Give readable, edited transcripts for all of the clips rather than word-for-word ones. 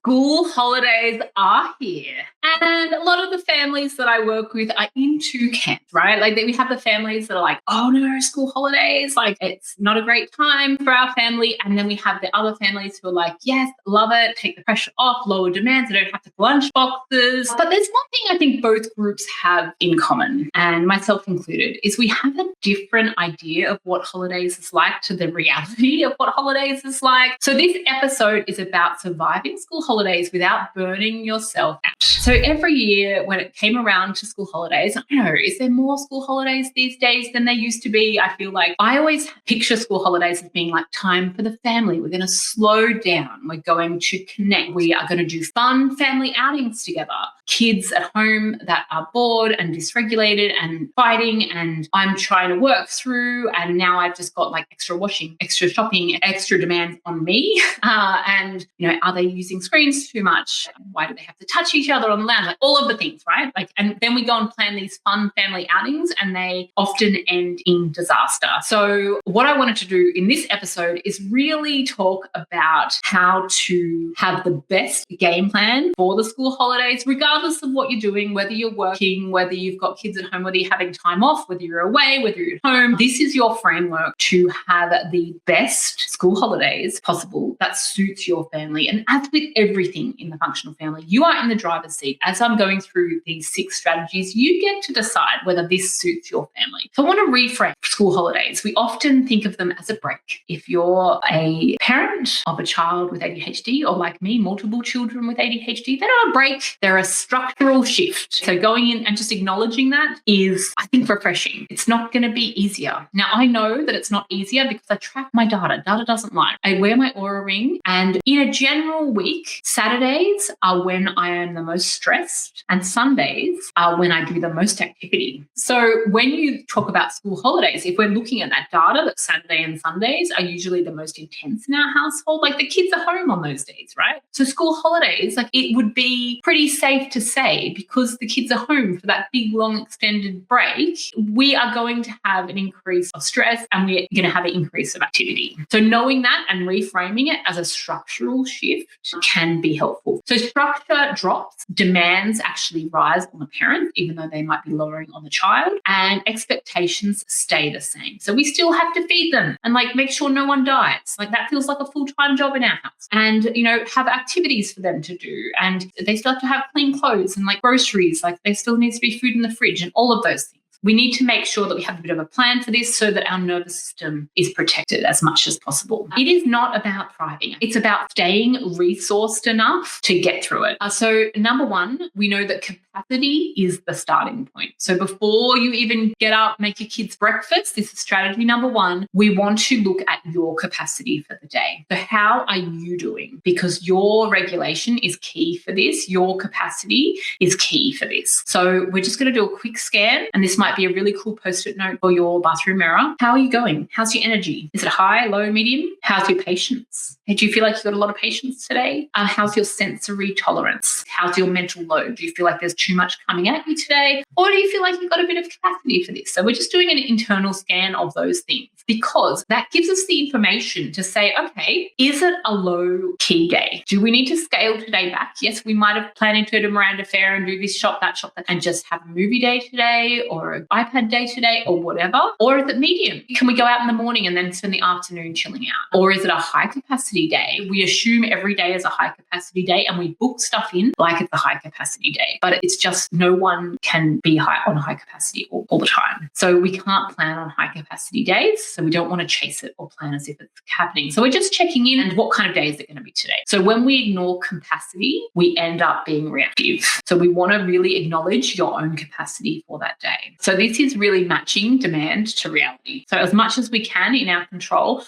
School holidays are here. And a lot of the families that I work with are in two camps, right? Like we have the families that are like, oh no, school holidays, like it's not a great time for our family. And then we have the other families who are like, yes, love it, take the pressure off, lower demands, I don't have to lunch boxes. But there's one thing I think both groups have in common, and myself included, is we have a different idea of what holidays is like to the reality of what holidays is like. So this episode is about surviving school holidays without burning yourself out. So every year when it came around to school holidays, I don't know, is there more school holidays these days than there used to be? I feel like I always picture school holidays as being like time for the family. We're going to slow down. We're going to connect. We are going to do fun family outings together. Kids at home that are bored and dysregulated and fighting, and I'm trying to work through, and now I've just got like extra washing, extra shopping, extra demands on me. And, you know, are they using screens too much? Why do they have to touch each other on the lounge? Like all of the things, right? Like, and then we go and plan these fun family outings and they often end in disaster. So what I wanted to do in this episode is really talk about how to have the best game plan for the school holidays, regardless of what you're doing, whether you're working, whether you've got kids at home, whether you're having time off, whether you're away, whether you're at home. This is your framework to have the best school holidays possible that suits your family. And as with everything in the functional family, you are in the driver's seat. As I'm going through these 6 strategies, you get to decide whether this suits your family. So I want to reframe school holidays. We often think of them as a break. If you're a parent of a child with ADHD, or like me, multiple children with ADHD, they're not a break, they're a structural shift. So going in and just acknowledging that is, I think, refreshing. It's not going to be easier. Now, I know that it's not easier because I track my data. Data doesn't lie. I wear my Oura ring, and in a general week, Saturdays are when I am the most stressed and Sundays are when I do the most activity. So when you talk about school holidays, if we're looking at that data, that Saturday and Sundays are usually the most intense in our household, like the kids are home on those days, right? So school holidays, like it would be pretty safe to say, because the kids are home for that big, long, extended break, we are going to have an increase of stress and we're going to have an increase of activity. So knowing that and reframing it as a structural shift can be helpful. So structure drops, demands actually rise on the parent, even though they might be lowering on the child, and expectations stay the same. So we still have to feed them and like make sure no one dies. Like that feels like a full-time job in our house. And, you know, have activities for them to do. And they still have to have clean clothes and like groceries, like there still needs to be food in the fridge and all of those things. We need to make sure that we have a bit of a plan for this so that our nervous system is protected as much as possible. It is not about thriving. It's about staying resourced enough to get through it. So number one, we know that capacity is the starting point. So before you even get up, make your kids breakfast, this is strategy number one. We want to look at your capacity for the day. So how are you doing? Because your regulation is key for this. Your capacity is key for this. So we're just going to do a quick scan, and this might be a really cool post-it note for your bathroom mirror. How are you going? How's your energy? Is it high, low, medium? How's your patience? Do you feel like you've got a lot of patience today? How's your sensory tolerance? How's your mental load? Do you feel like there's too much coming at you today? Or do you feel like you've got a bit of capacity for this? So we're just doing an internal scan of those things, because that gives us the information to say, okay, is it a low key day? Do we need to scale today back? Yes, we might have planned to do a Miranda Fair and do this shop, that, and just have a movie day today or an iPad day today or whatever. Or is it medium? Can we go out in the morning and then spend the afternoon chilling out? Or is it a high capacity day? We assume every day is a high capacity day and we book stuff in like it's a high capacity day, but it's just no one can be on high capacity all the time. So we can't plan on high capacity days. So we don't want to chase it or plan as if it's happening. So we're just checking in, and what kind of day is it going to be today? So when we ignore capacity, we end up being reactive. So we want to really acknowledge your own capacity for that day. So this is really matching demand to reality. So as much as we can in our control,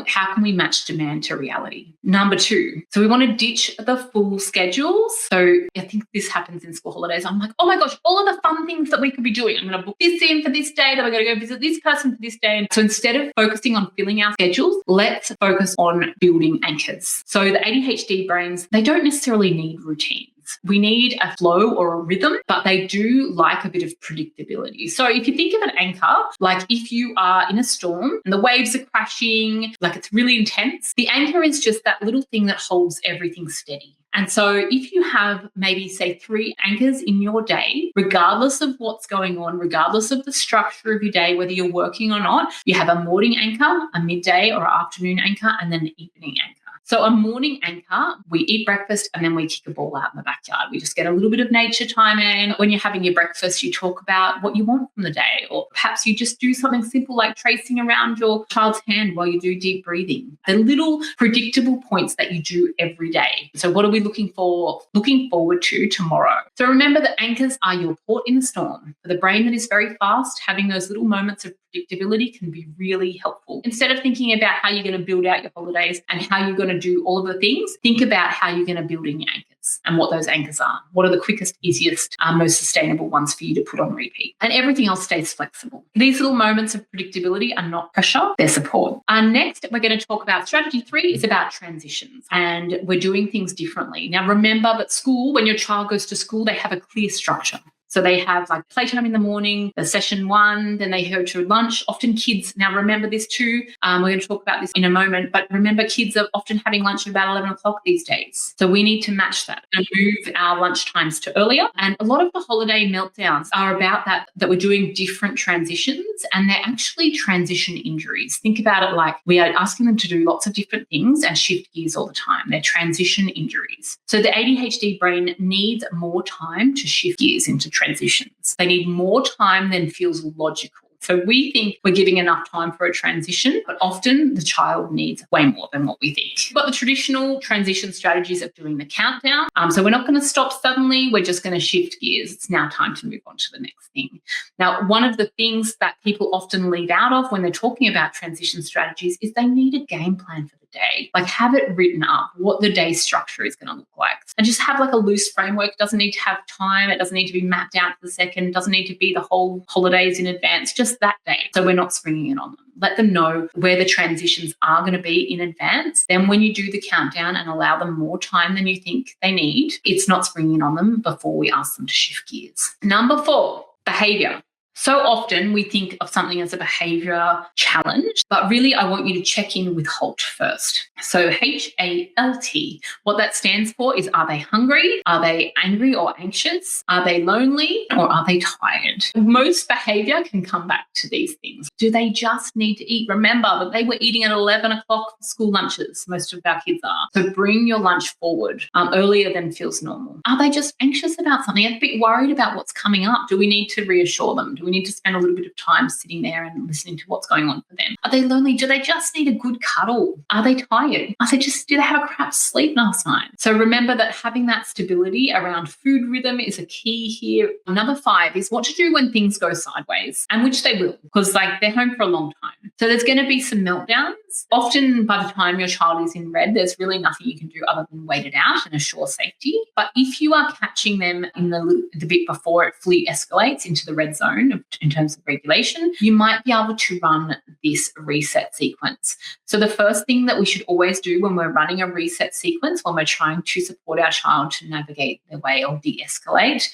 how can we match demand to reality? Number two, so we want to ditch the full schedules. So I think this happens in school holidays. I'm like, oh my gosh, all of the fun things that we could be doing. I'm going to book this in for this day, then we're going to go visit this person for this day. And so instead of focusing on filling our schedules, let's focus on building anchors. So the ADHD brains, they don't necessarily need routines. We need a flow or a rhythm, but they do like a bit of predictability. So if you think of an anchor, like if you are in a storm and the waves are crashing, like it's really intense, the anchor is just that little thing that holds everything steady. And so if you have maybe, say, 3 anchors in your day, regardless of what's going on, regardless of the structure of your day, whether you're working or not, you have a morning anchor, a midday or afternoon anchor, and then an evening anchor. So a morning anchor, we eat breakfast and then we kick a ball out in the backyard. We just get a little bit of nature time in. When you're having your breakfast, you talk about what you want from the day, or perhaps you just do something simple like tracing around your child's hand while you do deep breathing. The little predictable points that you do every day. So what are we looking forward to tomorrow? So remember that anchors are your port in the storm. For the brain that is very fast, having those little moments of predictability can be really helpful. Instead of thinking about how you're going to build out your holidays and how you're going to do all of the things, think about how you're going to build in your anchors and what those anchors are. What are the quickest, easiest, most sustainable ones for you to put on repeat? And everything else stays flexible. These little moments of predictability are not pressure, they're support. Next, we're going to talk about strategy 3 is about transitions, and we're doing things differently. Now, remember that school, when your child goes to school, they have a clear structure. So they have like playtime in the morning, the session 1, then they go to lunch. Often kids, now remember this too, we're going to talk about this in a moment, but remember kids are often having lunch at about 11 o'clock these days. So we need to match that and move our lunch times to earlier. And a lot of the holiday meltdowns are about that we're doing different transitions, and they're actually transition injuries. Think about it like we are asking them to do lots of different things and shift gears all the time. They're transition injuries. So the ADHD brain needs more time to shift gears into transitions. They need more time than feels logical. So we think we're giving enough time for a transition, but often the child needs way more than what we think. We've got the traditional transition strategies of doing the countdown. So we're not going to stop suddenly. We're just going to shift gears. It's now time to move on to the next thing. Now, one of the things that people often leave out of when they're talking about transition strategies is they need a game plan for the day. Like have it written up, what the day structure is going to look like. And just have like a loose framework. It doesn't need to have time. It doesn't need to be mapped out to the second. It doesn't need to be the whole holidays in advance, just that day. So we're not springing it on them. Let them know where the transitions are going to be in advance. Then when you do the countdown and allow them more time than you think they need, it's not springing on them before we ask them to shift gears. Number 4, behaviour. So often we think of something as a behaviour challenge, but really I want you to check in with HALT first. So HALT, what that stands for is, are they hungry? Are they angry or anxious? Are they lonely or are they tired? Most behaviour can come back to these things. Do they just need to eat? Remember that they were eating at 11 o'clock for school lunches. Most of our kids are. So bring your lunch forward earlier than feels normal. Are they just anxious about something? A bit worried about what's coming up? Do we need to reassure them? Do we need to spend a little bit of time sitting there and listening to what's going on for them? Are they lonely? Do they just need a good cuddle? Are they tired? Do they have a crap sleep last night? So remember that having that stability around food rhythm is a key here. Number 5 is what to do when things go sideways, and which they will, because they're home for a long time. So there's going to be some meltdowns. Often by the time your child is in red, there's really nothing you can do other than wait it out and assure safety. But if you are catching them in the bit before it fully escalates into the red zone in terms of regulation, you might be able to run this reset sequence. So the first thing that we should always do when we're running a reset sequence, when we're trying to support our child to navigate their way or de-escalate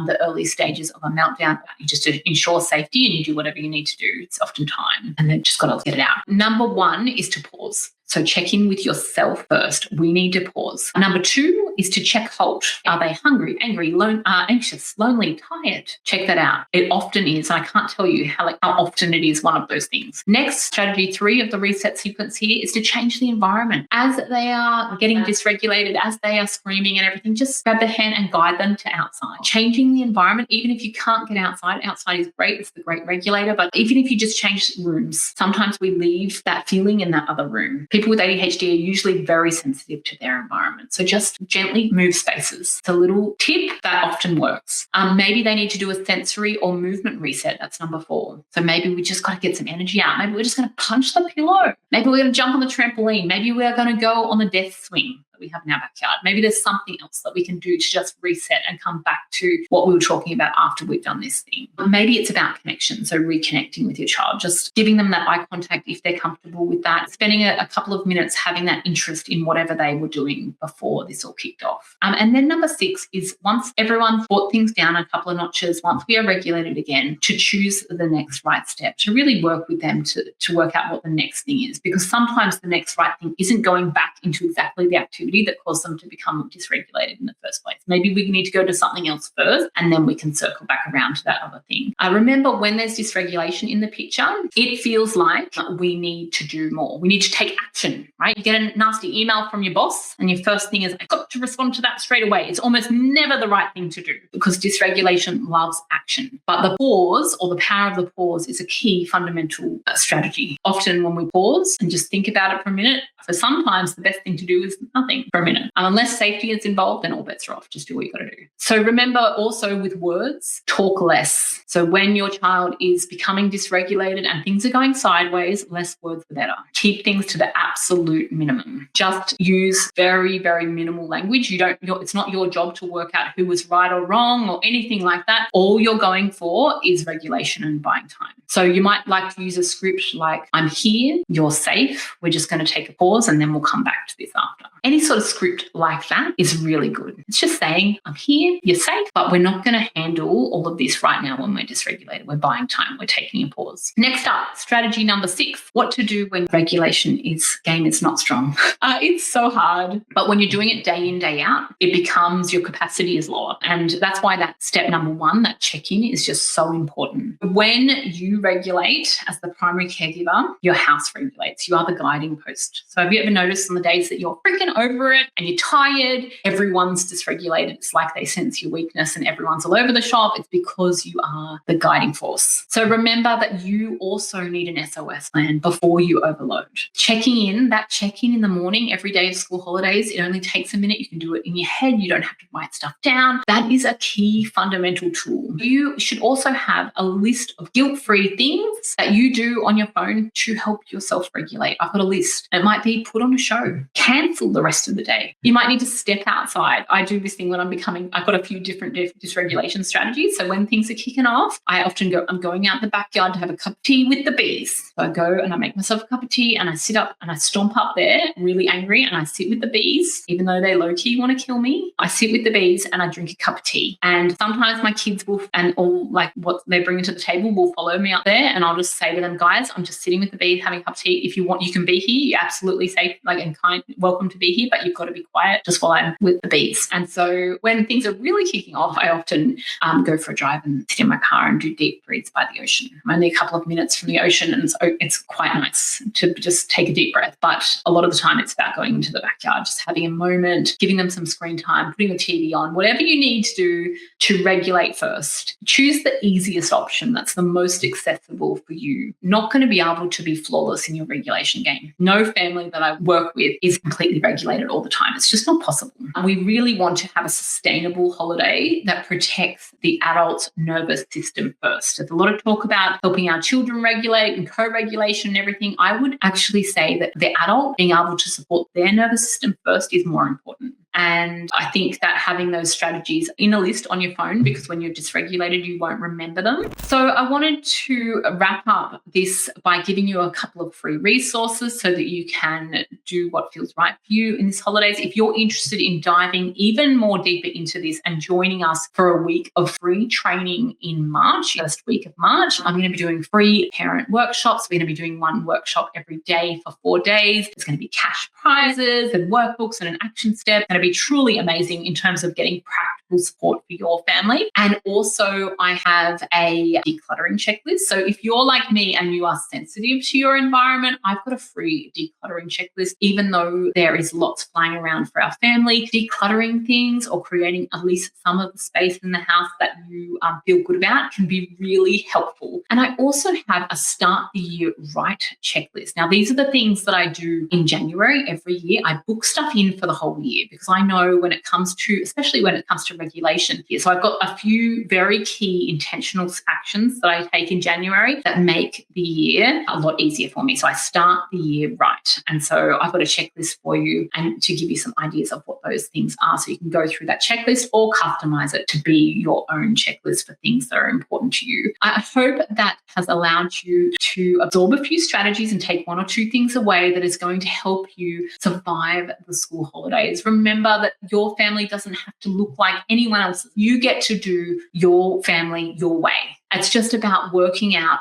the early stages of a meltdown, you just ensure safety and you do whatever you need to do. It's often time, and then just got to get it out. Number 1 is to pause. So check in with yourself first. We need to pause. Number 2 is to check HALT. Are they hungry, angry, anxious, lonely, tired? Check that out. It often is. I can't tell you how often it is one of those things. Next, strategy 3 of the reset sequence here is to change the environment. As they are getting dysregulated, as they are screaming and everything, just grab their hand and guide them to outside. Changing the environment, even if you can't get outside is great. It's the great regulator. But even if you just change rooms, sometimes we leave that feeling in that other room. People with ADHD are usually very sensitive to their environment. So just gently move spaces. It's a little tip that often works. Maybe they need to do a sensory or movement reset. That's number 4. So maybe we just got to get some energy out. Maybe we're just going to punch the pillow. Maybe we're going to jump on the trampoline. Maybe we're going to go on the death swing. that we have in our backyard. Maybe there's something else that we can do to just reset and come back to what we were talking about after we've done this thing. Maybe it's about connection, so reconnecting with your child, just giving them that eye contact if they're comfortable with that, spending a couple of minutes having that interest in whatever they were doing before this all kicked off. And then number 6 is, once everyone brought things down a couple of notches, once we are regulated again, to choose the next right step, to really work with them to work out what the next thing is, because sometimes the next right thing isn't going back into exactly the activity that caused them to become dysregulated in the first place. Maybe we need to go to something else first, and then we can circle back around to that other thing. I remember when there's dysregulation in the picture, it feels like we need to do more. We need to take action, right? You get a nasty email from your boss and your first thing is, I've got to respond to that straight away. It's almost never the right thing to do, because dysregulation loves action. But the pause, or the power of the pause, is a key fundamental strategy. Often when we pause and just think about it for a minute, so sometimes the best thing to do is nothing for a minute. Unless safety is involved, then all bets are off. Just do what you got to do. So remember also with words, talk less. So when your child is becoming dysregulated and things are going sideways, less words the better. Keep things to the absolute minimum. Just use very, very minimal language. It's not your job to work out who was right or wrong or anything like that. All you're going for is regulation and buying time. So you might like to use a script like, I'm here, you're safe, we're just going to take a pause and then we'll come back to this after. Any sort of script like that is really good. It's just saying, I'm here, you're safe, but we're not going to handle all of this right now when we're dysregulated. We're buying time, we're taking a pause. Next up, strategy number 6, what to do when regulation is not strong. It's so hard, but when you're doing it day in, day out, it becomes, your capacity is lower. And that's why that step number 1, that check-in, is just so important. When you regulate as the primary caregiver, your house regulates. You are the guiding post. So have you ever noticed on the days that you're freaking over it and you're tired, everyone's dysregulated? It's like they sense your weakness and everyone's all over the shop. It's because you are the guiding force. So remember that you also need an SOS plan before you overload. Checking in the morning every day of school holidays, it only takes a minute. You can do it in your head. You don't have to write stuff down. That is a key fundamental tool. You should also have a list of guilt-free things that you do on your phone to help yourself regulate. I've got a list. It might be put on a show, cancel the rest of the day. You might need to step outside. I do this thing when I've got a few different dysregulation strategies. So when things are kicking off, I often go, I'm going out the backyard to have a cup of tea with the bees. So I go and I make myself a cup of tea and I sit up and I stomp up there really angry and I sit with the bees, even though they low-key want to kill me. I sit with the bees and I drink a cup of tea. And sometimes my kids will, and all like what they're bringing to the table, will follow me up there, and I'll just say to them, guys, I'm just sitting with the bees having a cup of tea. If you want, you can be here. You're absolutely safe, and kind, welcome to be here, but you've got to be quiet just while I'm with the bees. And so when things are really kicking off, I often go for a drive and sit in my car and do deep breaths by the ocean. I'm only a couple of minutes from the ocean, and so it's quite nice to just take a deep breath. But a lot of the time it's about going into the backyard, just having a moment, giving them some screen time, putting the TV on, whatever you need to do to regulate first. Choose the easiest option that's the most accessible for you. Not going to be able to be flawless in your regulation game. No family that I work with is completely regulated all the time. It's just not possible. We really want to have a sustainable holiday that protects the adult's nervous system first. There's a lot of talk about helping our children regulate and co-regulation and everything. I would actually say that the adult being able to support their nervous system first is more important. And I think that having those strategies in a list on your phone, because when you're dysregulated, you won't remember them. So I wanted to wrap up this by giving you a couple of free resources so that you can do what feels right for you in this holidays. If you're interested in diving even more deeper into this and joining us for a week of free training in March, first week of March, I'm going to be doing free parent workshops. We're going to be doing one workshop every day for 4 days. There's going to be cash prizes and workbooks and an action step. It's going to be truly amazing in terms of getting practical support for your family. And also I have a decluttering checklist. So if you're like me and you are sensitive to your environment, I've got a free decluttering checklist. Even though there is lots flying around for our family, decluttering things or creating at least some of the space in the house that you feel good about can be really helpful. And I also have a start the year right checklist. Now, these are the things that I do in January every year. I book stuff in for the whole year because I know when it comes to, especially when it comes to regulation here. So I've got a few very key intentional actions that I take in January that make the year a lot easier for me. So I start the year right. And so I've got a checklist for you and to give you some ideas of what those things are. So you can go through that checklist or customize it to be your own checklist for things that are important to you. I hope that has allowed you to absorb a few strategies and take one or two things away that is going to help you survive the school holidays. Remember that your family doesn't have to look like anyone else's. You get to do your family your way. It's just about working out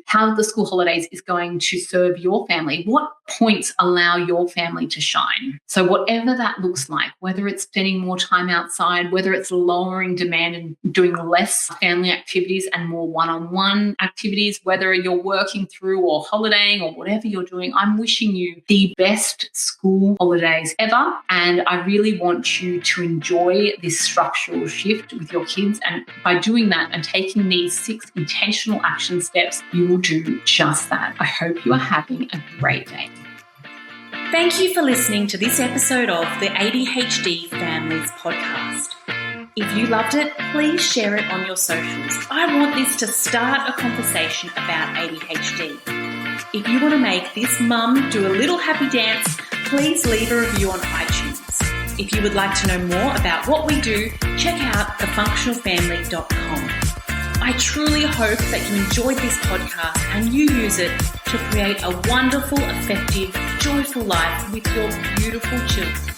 how the school holidays is going to serve your family. What points allow your family to shine? So whatever that looks like, whether it's spending more time outside, whether it's lowering demand and doing less family activities and more one-on-one activities, whether you're working through or holidaying or whatever you're doing, I'm wishing you the best school holidays ever. And I really want you to enjoy this structural shift with your kids. And by doing that and taking these 6 intentional action steps, you will do just that. I hope you are having a great day. Thank you for listening to this episode of the ADHD Families Podcast. If you loved it, please share it on your socials. I want this to start a conversation about ADHD. If you want to make this mum do a little happy dance, please leave a review on iTunes. If you would like to know more about what we do, check out thefunctionalfamily.com. I truly hope that you enjoyed this podcast and you use it to create a wonderful, effective, joyful life with your beautiful children.